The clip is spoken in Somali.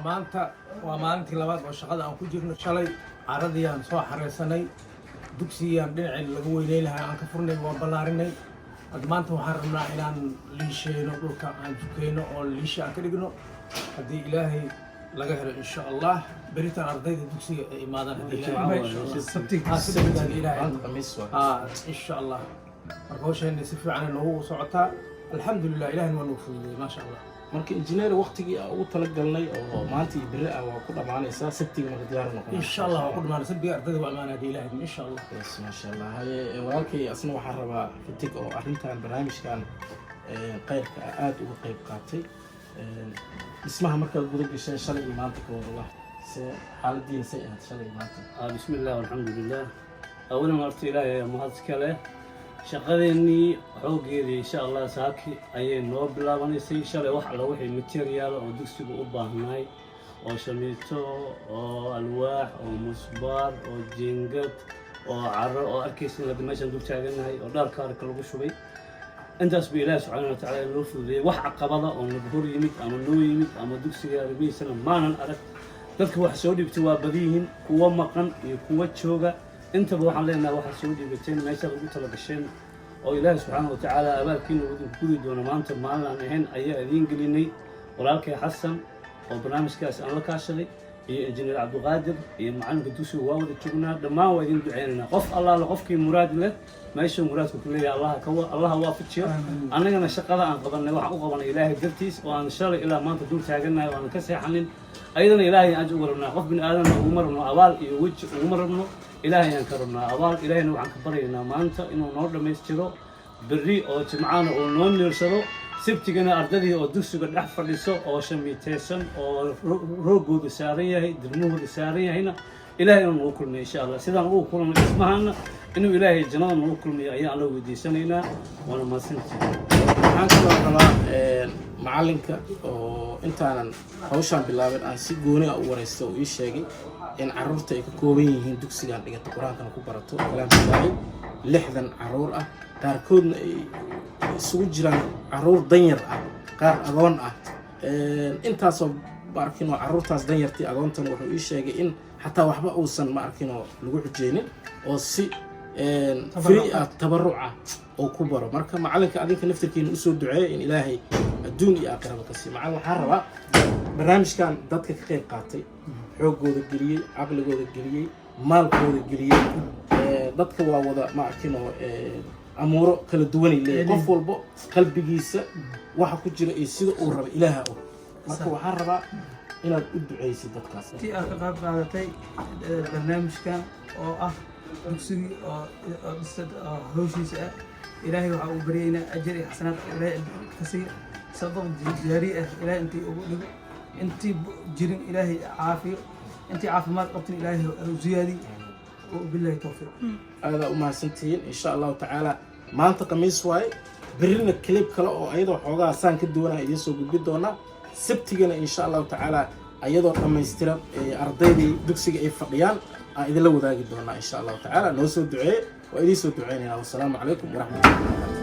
maanta waa maalintii labaad oo shaqada aan ku jirno. shalay caradii aan soo xareysanay, dugsigiyaan dhinacii laga weyneyn lahaa aan ka furnay, waan ballaarinay. maanta waxaan rabnaa inaan liisheyno dhulka aan dukeyno oo liisha aan ka dhigno haddii ilaahay laga helo insha allah. beritaan ardayda dugsiga ay imaadaan haddii ilaahay insha allah. marka hawsheena si fiican noogu socotaa alxamdulilah, ilaahina waa noo fududeeyey maasha allah. marka injineer waqtigii ugu talagalnay oo maanta iyo beri ah waa ku dhamaanaysaa sabtiga marka diyaar noqon insha allah. waa ku dhamaanaysaa sabtiga ardayda waa amaanaa haddii ilaahay insha allah. maasha allah. haye walaalkay asna waxaan rabaa fitig oo arrintan barnaamijkan qaybka aad uga qayb qaatay dhismaha markaad guda gasheen shalay iyo maanta ka wada lah xaaladiina say ahayd shalay iyo maanta. بسم الله والحمد لله. أولا مرت إلهي مهدس كله شقدني حوجي إن شاء الله ساكي أي نوب لا بنيسي إن شاء الله واحد لو واحد ماتيريال أو دكسي بأوبا هناي أو شميتو أو ألواح أو مصبار أو جينجت أو عر أو أركيس اللي ما يشندو تاجنا هاي أو دار كار كلو شوي أنت أسبي الله سبحانه وتعالى نوفل ذي واحد قبضة أو نجبر يميت أو نو يميت أو دكسي يا ربي سلام ما نعرف dadka wax soo dhibtay waa badiyihiin kuwa maqan iyo kuwa jooga intaba waxaan leenahay waxa soo dhibateen meesha lagu tala gasheen oo ilaahay subxaanahu wa tacaala abaalkiina uu gudi doono maanta maalin aan ahayn ayaa idiin gelinay walaalkay xasan oo barnaamijkaas aan la kaashaday iyo injineer cabdiqaadir iyo macalinka dugsiga waa wada joognaa dhammaan waa idin duceynaynaa qof allaala qofkii muraad leh meesha muraadku ku leeyahay allaha waafajiyo annagana shaqada aan qabanay waxaan u qabanay ilaahay dartiis oo aan shalay ilaa maanta dul taaganahay oo aan ka seexanin ayadana ilaahay aan ugu rabnaa qof bin aadan ugu rabno abaal iyo weji ugu rabno ilaahay aan ka rabnaa abaal ilaahayna waxaan ka baryaynaa maanta inuu noo dhammaystiro berri oo jimcaana uu noo neersado sabtigana ardadii oo dugsiga dhex fadhiso oo shamiiteysan oo roogooda saaran yahay dirmahooda saaran yahayna ilaahay inuu nagu kulmiyo insha allah sidaan ugu kulmay dhismahana inuu ilaahay jannada nagu kulmiyo ayaan la weydiisanaynaa waana mahadsantihiin. waxaan kaloo rabaa macalinka oo intaanan hawshaan bilaabin aan si gooni ah u wareysta oo ii sheegay in carruurta ay ka kooban yihiin dugsigaan dhigata qur-aankana ku barato kalaamka ilaahay 60 carruur ah qaarkoodna ay isugu jiraan carruur danyar ah qaar agoon ah intaasoo ma arkin oo carruurtaas danyartii agoontana wuxuu ii sheegay in xataa waxba uusan ma arkin oo lagu xujeynin oo si free ah tabaruc ah oo ku baro. marka macalinka adinka naftirkiina usoo duceeya in ilaahay adduun iyo aakhiraba ka sii. macalin waxaan rabaa barnaamijkan dadka ka qayb qaatay xoogooda geliyey caqligooda geliyey maalkooda geliyey dadka waa wada ma arkin oo amuuro kala duwanay leeyahay qof walbo qalbigiisa waxa ku jira iyo sida uu rabo ilaaha og. marka waxaan rabaa inaad u duceysid dadkaas tii aad ka qayb qaadatay barnaamijkan oo ah dugsigii oo dhisad hawshiisa ah ilaahay waxa uu baryaynaa ajar iyo xasanaad ilaahay ka siiyo sabab jaari ah ilaahay intii ugu dhigo intii jirin ilaahay caafiyo intii caafimaad qabtin ilaahay ziyaadi وبالله التوفيق. هذا وما سنتين إن شاء الله تعالى ما أنت قميص واي برينا كليب كلا أو أيضا حوجا سان كدونا يسوق بدونا سبتيجنا إن شاء الله تعالى أيضا قميص ترى أرضي دكسي إفقيان إذا لو ذا جدونا إن شاء الله تعالى نوسو دعاء وإذا سو دعائنا والسلام عليكم ورحمة الله وبركاته.